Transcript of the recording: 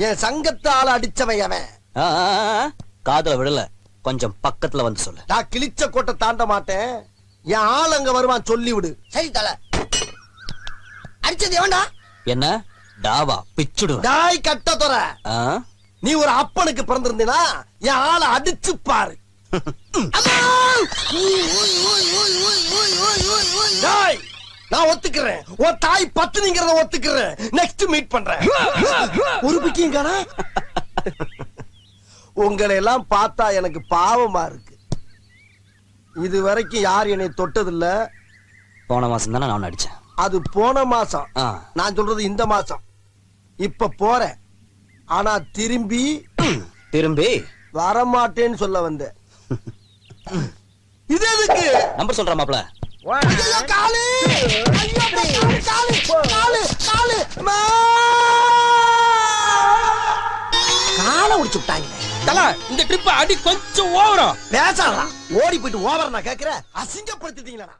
என் சங்கத்தால அடிச்சவன் அவன். காதுல விடல, கொஞ்சம் பக்கத்துல வந்து சொல்லு. நான் கிழிச்ச கோட்டை தாண்ட மாட்டேன். என் ஆள் அங்க வருவான், சொல்லி விடு. சரி தல. அடிச்சது எவன்டா? என்ன டாவா பிச்சுடு. டாய் கட்ட தொற. நீ ஒரு அப்பனுக்கு பிறந்திருந்தீனா என் ஆளை அடிச்சு பாரு. டாய், நான் ஒத்துக்கிறேன். உன் தாய் பத்துனிங்கிறத ஒத்துக்கிறேன். நெக்ஸ்ட் மீட் பண்றேன். ஒரு பிக்கிங்கானா? உங்களை எல்லாம் பார்த்தா எனக்கு பாவமா இருக்கு. இது வரைக்கும் யார் என்னை தொட்டதில்ல. போன மாசம் தானே நான் அடிச்சேன். அது போன மாசம். நான் சொல்றது இந்த மாசம். இப்ப போறேன், ஆனா திரும்பி வரமாட்டேன்னு சொல்ல வந்தேன். இது எதுக்கு? நம்பர் சொல்ற மாப்ள. காலு காலை உடிச்சு விட்டாங்களே. இந்த ட்ரிப் அடி கொஞ்சம் ஓவரா பேசாதான். ஓடி போயிட்டு ஓவர நான் கேக்குறேன். அசிங்கப்படுத்திட்டீங்களா?